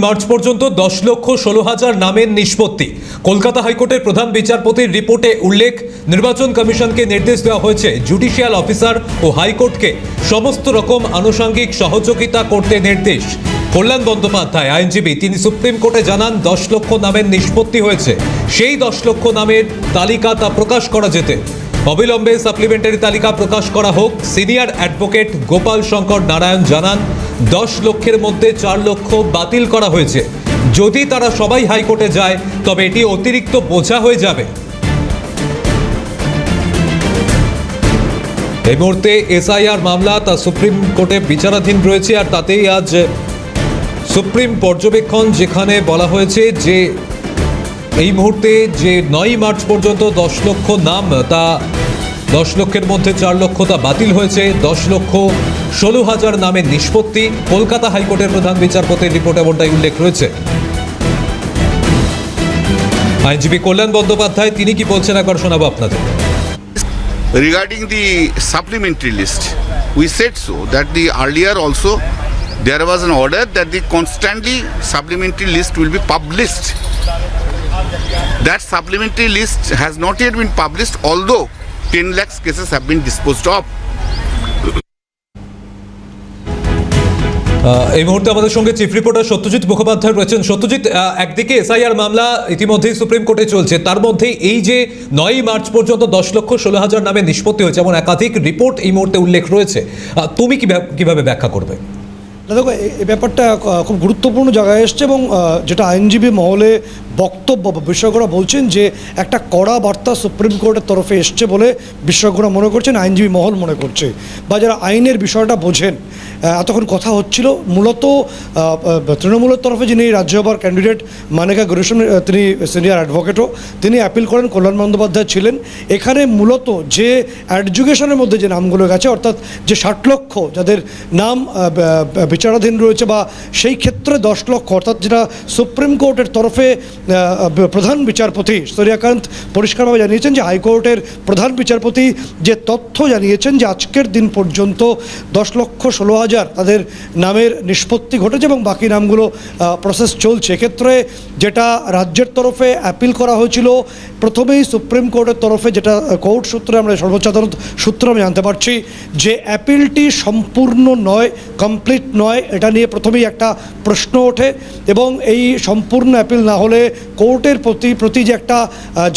March পর্যন্ত 10,16,000 নামের নিষ্পত্তি। কলকাতা হাইকোর্টের প্রধান বিচারপতির রিপোর্টে উল্লেখ, নির্বাচন কমিশনকে নির্দেশ দেওয়া হয়েছে জুডিশিয়াল অফিসার ও হাইকোর্টকে সমস্ত রকম আনুষঙ্গিক সহযোগিতা করতে নির্দেশ। কল্যাণ বন্দ্যোপাধ্যায় আইনজীবী, তিনি সুপ্রিম কোর্টে জানান 10 লক্ষ নামের নিষ্পত্তি হয়েছে। সেই 10 লক্ষ নামের তালিকা তা প্রকাশ করা যেতে অবিলম্বে সাপ্লিমেন্টারি তালিকা প্রকাশ করা হোক। সিনিয়র অ্যাডভোকেট গোপাল শঙ্কর নারায়ণ জানান 10 লক্ষের মধ্যে 4 লক্ষ বাতিল করা হয়েছে। যদি তারা সবাই হাইকোর্টে যায় তবে এটি অতিরিক্ত বোঝা হয়ে যাবে। এই মুহূর্তে এসআইআর মামলা তা সুপ্রিম কোর্টে বিচারাধীন রয়েছে, আর তাতেই আজ সুপ্রিম পর্যবেক্ষণ, যেখানে বলা হয়েছে যে এই মুহূর্তে যে 9 মার্চ পর্যন্ত 10 লক্ষ নাম, তা 10 লক্ষের মধ্যে 4 লক্ষ তা বাতিল হয়েছে। 10,16,000 নামের নিষ্পত্তি। কলকাতা হাইকোর্টের প্রধান বিচারপতির রিপোর্টে এমনটাই উল্লেখ রয়েছে। আইনজীবী কল্যাণ বন্দ্যোপাধ্যায় তিনি কি বলছেন একবার শোনাবো আপনাদের। Regarding the supplementary list, we said so that the earlier also there was an order that the constantly supplementary list will be published. That supplementary list has not yet been published, although 10 lakhs cases have been disposed of. এই মুহূর্তে আমাদের সঙ্গে chief reporter Satyajit Mukhopadhyay রয়েছেন। সত্যজিৎ, একদিকে SIR মামলা ইতিমধ্যেই supreme কোর্টে চলছে, তার মধ্যে এই যে 9 মার্চ পর্যন্ত 10,16,000 নামে নিষ্পত্তি হয়েছে এমন একাধিক রিপোর্ট এই মুহূর্তে উল্লেখ রয়েছে, তুমি কিভাবে ব্যাখ্যা করবে? দেখো, এই ব্যাপারটা খুব গুরুত্বপূর্ণ জায়গায় এসছে এবং যেটা আইনজীবী মহলে বক্তব্য বিশেষজ্ঞরা বলছেন যে একটা কড়া বার্তা সুপ্রিম কোর্টের তরফে এসছে বলে বিশেষজ্ঞরা মনে করছেন, আইনজীবী মহল মনে করছে, বা যারা আইনের বিষয়টা বোঝেন। এতক্ষণ কথা হচ্ছিল মূলত তৃণমূলের তরফে যিনি রাজ্যসভার ক্যান্ডিডেট মানেকা গুরুসম, তিনি সিনিয়র অ্যাডভোকেটও, তিনি অ্যাপিল করেন, কল্যাণ বন্দ্যোপাধ্যায় ছিলেন। এখানে মূলত যে অ্যাডজুকেশনের মধ্যে যে নামগুলো গেছে, অর্থাৎ যে 60 লক্ষ যাদের নাম বিচারাধীন রয়েছে, বা সেই ক্ষেত্রে 10 লক্ষ, অর্থাৎ যেটা সুপ্রিম কোর্টের তরফে প্রধান বিচারপতি সূর্যকান্ত পরিষ্কারভাবে জানিয়েছেন যে হাইকোর্টের প্রধান বিচারপতি যে তথ্য জানিয়েছেন যে আজকের দিন পর্যন্ত 10,16,000 তাদের নামের নিষ্পত্তি ঘটেছে এবং বাকি নামগুলো প্রসেস চলছে। এক্ষেত্রে যেটা রাজ্যের তরফে অ্যাপিল করা হয়েছিল প্রথমেই সুপ্রিম কোর্টের তরফে, যেটা কোর্ট সূত্রে আমরা সর্বোচ্চ আদালত সূত্রে আমি জানতে পারছি যে অ্যাপিলটি সম্পূর্ণ নয়, কমপ্লিট নয়, এটা নিয়ে প্রথমেই একটা প্রশ্ন ওঠে এবং এই সম্পূর্ণ অ্যাপিল না হলে কোর্টের প্রতি যে একটা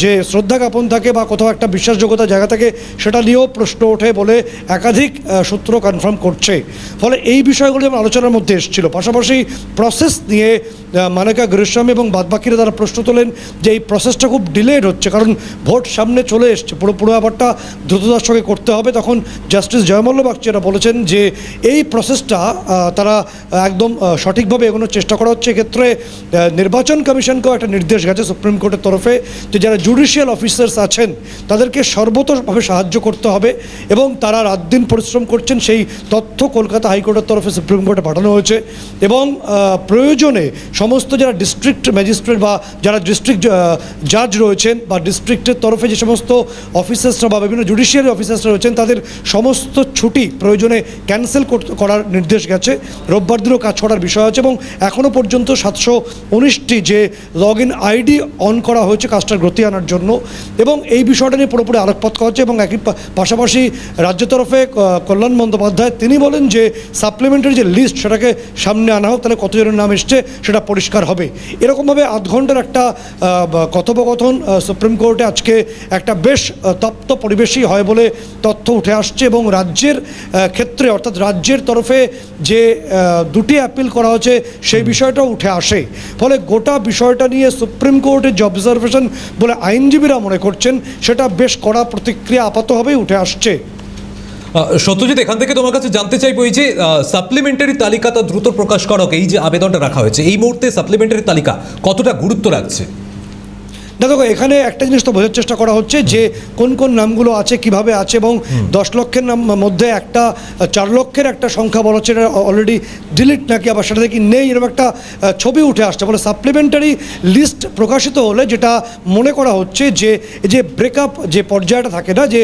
যে শ্রদ্ধা জ্ঞাপন থাকে বা কোথাও একটা বিশ্বাসযোগ্যতার জায়গা থাকে, সেটা নিয়েও প্রশ্ন ওঠে বলে একাধিক সূত্র কনফার্ম করছে। ফলে এই বিষয়গুলো যেমন আলোচনার মধ্যে এসেছিল, পাশাপাশি প্রসেস নিয়ে মানেকা গুরুস্বামী এবং বাদবাকিরা তারা প্রশ্ন তোলেন যে এই প্রসেসটা খুব ডিলেড হচ্ছে, কারণ ভোট সামনে চলে এসছে, পুরো ব্যাপারটা দ্রুততার সঙ্গে করতে হবে। তখন জাস্টিস জয়মল্ল বাগচি এরা বলেছেন যে এই প্রসেসটা তারা একদম সঠিকভাবে এগোনোর চেষ্টা করা হচ্ছে। এক্ষেত্রে নির্বাচন কমিশনকেও একটা নির্দেশ গেছে সুপ্রিম কোর্টের তরফে যে যারা জুডিশিয়াল অফিসার্স আছেন তাদেরকে সর্বতোভাবে সাহায্য করতে হবে এবং তারা রাত দিন পরিশ্রম করছেন। সেই তথ্য কলকাতা হাইকোর্টের তরফে সুপ্রিম কোর্টে পাঠানো হয়েছে এবং প্রয়োজনে সমস্ত যারা ডিস্ট্রিক্ট ম্যাজিস্ট্রেট বা যারা ডিস্ট্রিক্ট জাজ রয়েছেন বা ডিস্ট্রিক্টের তরফে যে সমস্ত অফিসার্সরা বা বিভিন্ন জুডিশিয়ারি অফিসার্সরা রয়েছেন, তাদের সমস্ত ছুটি প্রয়োজনে ক্যান্সেল করার নির্দেশ গেছে। রোববার দিনও কাজ করার বিষয় আছে এবং এখনও পর্যন্ত 719টি যে লগ ইন আইডি অন করা হয়েছে কাজটার গতি আনার জন্য, এবং এই বিষয়টা নিয়ে পুরোপুরি আলোকপাত করা হচ্ছে। এবং একই পাশাপাশি রাজ্য তরফে কল্যাণ বন্দ্যোপাধ্যায় তিনি বলেন যে সাপ্লিমেন্টারি যে লিস্ট সেটাকে সামনে আনা হোক, তাহলে কতজনের নাম এসছে সেটা পরিষ্কার হবে। এরকমভাবে আধ ঘন্টার একটা কথোপকথন সুপ্রিম কোর্টে আজকে একটা বেশ তপ্ত পরিবেশই হয় বলে তথ্য উঠে আসছে এবং রাজ্যের ক্ষেত্রে, অর্থাৎ রাজ্যের তরফে যে 2টি অ্যাপিল করা হচ্ছে সেই বিষয়টাও উঠে আসে। ফলে গোটা বিষয়টা নিয়ে সুপ্রিম কোর্টের যে অবজারভেশন বলে আইনজীবীরা মনে করছেন, সেটা বেশ কড়া প্রতিক্রিয়া আপাতভাবেই উঠে আসছে। সত্যজিৎ, এখান থেকে তোমার কাছে জানতে চাইবো, এই যে সাপ্লিমেন্টারি তালিকা তা দ্রুত প্রকাশ করক, এই যে আবেদনটা রাখা হয়েছে, এই মুহূর্তে সাপ্লিমেন্টারি তালিকা কতটা গুরুত্ব রাখছে? দেখো এখানে একটা জিনিস তো বোঝার চেষ্টা করা হচ্ছে যে কোন কোন নামগুলো আছে, কিভাবে আছে, এবং 10 লক্ষের নাম মধ্যে একটা 4 লক্ষের একটা সংখ্যা বলা হচ্ছে অলরেডি ডিলিট নাকি আবার সেটা দেখি নেই, এরকম একটা ছবি উঠে আসছে। ফলে সাপ্লিমেন্টারি লিস্ট প্রকাশিত হলে যেটা মনে করা হচ্ছে যে এই যে ব্রেকআপ যে পর্যায়টা থাকে না, যে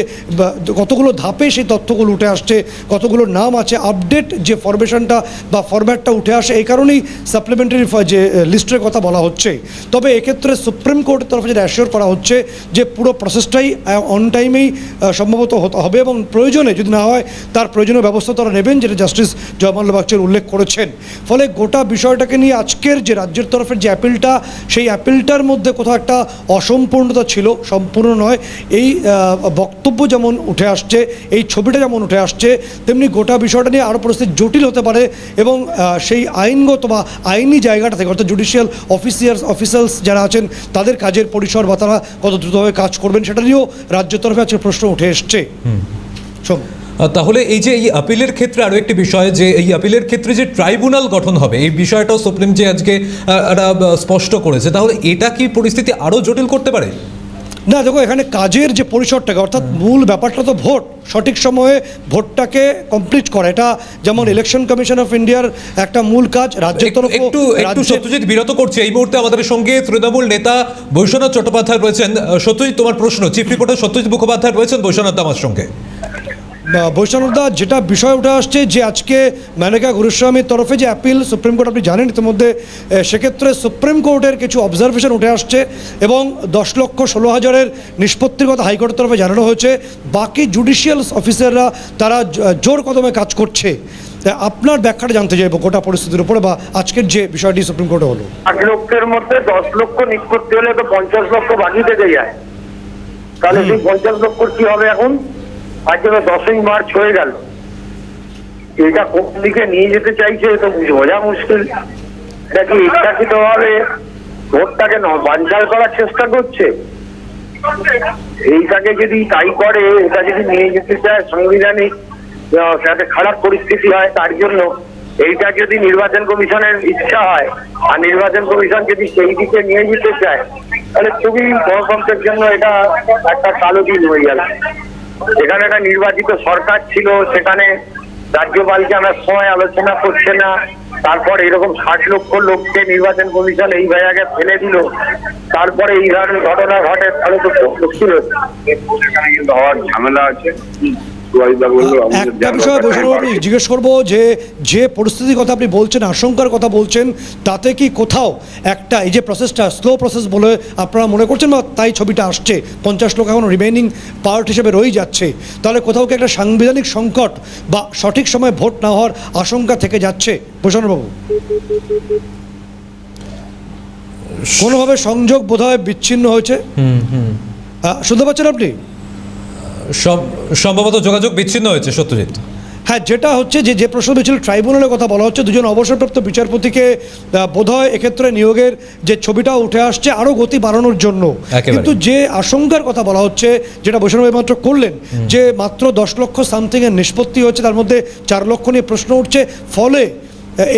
কতগুলো ধাপে সেই তথ্যগুলো উঠে আসছে, কতগুলো নাম আছে, আপডেট যে ফরমেশনটা বা ফরম্যাটটা উঠে আসে, এই কারণেই সাপ্লিমেন্টারি যে লিস্টের কথা বলা হচ্ছে। তবে এক্ষেত্রে সুপ্রিম কোর্টের তরফে যেটা অ্যাসিওর করা হচ্ছে যে পুরো প্রসেসটাই অন টাইমেই সম্ভবত হবে, এবং প্রয়োজনে যদি না হয় তার প্রয়োজনীয় ব্যবস্থা তারা নেবেন, যেটা জাস্টিস জয়মাল্য বাগচীর উল্লেখ করেছেন। ফলে গোটা বিষয়টাকে নিয়ে আজকের যে রাজ্যের তরফের যে অ্যাপিলটা, সেই অ্যাপিলটার মধ্যে কোথাও একটা অসম্পূর্ণতা ছিল, সম্পূর্ণ নয়। এই বক্তব্য যেমন উঠে আসছে, এই ছবিটা যেমন উঠে আসছে, তেমনি গোটা বিষয়টা নিয়ে আরও পরিস্থিতি জটিল হতে পারে, এবং সেই আইনগত বা আইনি জায়গাটা থেকে অর্থাৎ জুডিশিয়াল অফিসার্স যারা আছেন তাদের কাজের পরিসর বা তারা কত দ্রুতভাবে কাজ করবেন সেটা নিয়েও রাজ্যের তরফে আজকে প্রশ্ন উঠে এসছে। তাহলে এই যে এই আপিলের ক্ষেত্রে আরও একটি বিষয়, যে এই আপিলের ক্ষেত্রে যে ট্রাইব্যুনাল গঠন হবে, এই বিষয়টাও সুপ্রিম যে আজকে স্পষ্ট করেছে, তাহলে এটা কি পরিস্থিতি আরও জটিল করতে পারে? না দেখো, এখানে কাজের যে পরিসরটাকে, অর্থাৎ মূল ব্যাপারটা তো ভোট, সঠিক সময়ে ভোটটাকে কমপ্লিট করা, এটা যেমন ইলেকশন কমিশন অফ ইন্ডিয়ার একটা মূল কাজ। রাজ্যের তরফ একটু সত্যজিৎ বিরত করছে এই মুহূর্তে আমাদের সঙ্গে তৃণমূল নেতা বৈশ্বনাথ চট্টোপাধ্যায় রয়েছেন। সত্যজিৎ, তোমার প্রশ্ন, চিফ রিপোর্টার সত্যজিৎ মুখোপাধ্যায় রয়েছেন বৈশ্বনাথ আমার সঙ্গে। বৈষ্ণবদা, যেটা বিষয় উঠে আসছে যে আজকে মেনকা গুরুস্বামীর তরফে যে অ্যাপিল সুপ্রিম কোর্ট, আপনি জানেন ইতিমধ্যে, সেক্ষেত্রে সুপ্রিম কোর্টের কিছু অবজারভেশন উঠে আসছে, এবং 10,16,000 নিষ্পত্তির কথা হাইকোর্টের তরফে জানানো হয়েছে। বাকি জুডিশিয়াল অফিসাররা তারা জোর কদমে কাজ করছে। আপনার ব্যাখ্যাটা জানতে চাইবো গোটা পরিস্থিতির উপরে, বা আজকের যে বিষয়টি সুপ্রিম কোর্টে হলো। 8 লক্ষের মধ্যে 10 লক্ষ নিষ্পত্তি হলে তো 50 লক্ষ বাকি থেকে যায়, তাহলে সেই 50 লক্ষ কি হবে এখন? আজ 10ই মার্চ হয়ে গেল, এটা কোন দিকে নিয়ে যেতে চাইছে তো বোঝা মুশকিল। এটা কি ইচ্ছাকৃত ভাবে ভোটটাকে বানচাল করার চেষ্টা করছে? এইটাকে যদি তাই করে, এটা যদি নিয়ে যেতে চায় সাংবিধানিক যাতে খারাপ পরিস্থিতি হয়, তার জন্য এইটা যদি নির্বাচন কমিশনের ইচ্ছা হয় আর নির্বাচন কমিশন যদি সেই দিকে নিয়ে যেতে চায়, তাহলে খুবই গণতন্ত্রের জন্য এটা একটা কালো দিন হয়ে গেল। এখানে একটা নির্বাচিত সরকার ছিল, সেখানে রাজ্যপালকে আমার সময় আলোচনা করছে না, তারপর এরকম 60 লক্ষ লোককে নির্বাচন কমিশন এই জায়গাকে ফেলে দিল, তারপরে এই ধরনের ঘটনা ঘটে, তাহলে তো খুব মুশকিল হচ্ছে। এখানে কিন্তু হওয়ার ঝামেলা আছে। একটা বিষয় বৈষ্ণববাবু জিজ্ঞেস করবো, যে পরিস্থিতির কথা আপনি বলছেন, আশঙ্কার কথা বলছেন, তাতে কি কোথাও একটা এই যে প্রসেসটা স্লো প্রসেস বলে আপনারা মনে করছেন, বা তাই ছবিটা আসছে 50 লোক এখন রিমেইনিং পার্ট হিসেবে রয়ে যাচ্ছে, তাহলে কোথাও কি একটা সাংবিধানিক সংকট বা সঠিক সময়ে ভোট না হওয়ার আশঙ্কা থেকে যাচ্ছে? বৈষ্ণববাবু, কোনোভাবে সংযোগ বোধহয় বিচ্ছিন্ন হয়েছে, শুনতে পাচ্ছেন আপনি? সম্ভবত যোগাযোগ বিচ্ছিন্ন হয়েছে সত্যজিৎ। হ্যাঁ, যেটা হচ্ছে যে প্রশ্ন ছিল ট্রাইব্যুনালের কথা বলা হচ্ছে, দুজন অবসরপ্রাপ্ত বিচারপতিকে বোধহয় এক্ষেত্রে নিয়োগের যে ছবিটা উঠে আসছে আরও গতি বাড়ানোর জন্য। কিন্তু যে আশঙ্কার কথা বলা হচ্ছে, যেটা বৈষ্ণব মাত্র করলেন, যে মাত্র 10 লক্ষ সামথিংয়ের নিষ্পত্তি হচ্ছে, তার মধ্যে 4 লক্ষ নিয়ে প্রশ্ন উঠছে। ফলে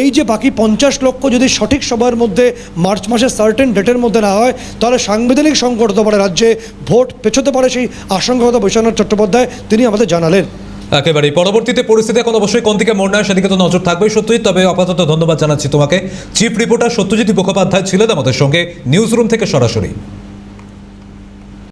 এই যে বাকি 50 লক্ষ যদি সঠিক সময়ের মধ্যে মার্চ মাসের সার্টেন ডেটের মধ্যে না হয়, তাহলে সাংবিধানিক সংকট হতে পারে, রাজ্যে ভোট পেছোতে পারে, সেই আশঙ্কা কথা বৈশ্বনাথ চট্টোপাধ্যায় তিনি আমাদের জানালেন। একেবারেই পরবর্তীতে পরিস্থিতি এখন অবশ্যই কোন দিকে মোড় নেয় সেদিকে তো নজর থাকবে সত্যজিৎ। তবে আপাতত ধন্যবাদ জানাচ্ছি তোমাকে। চিফ রিপোর্টার সত্যজিৎ মুখোপাধ্যায় ছিলেন আমাদের সঙ্গে নিউজ রুম থেকে সরাসরি।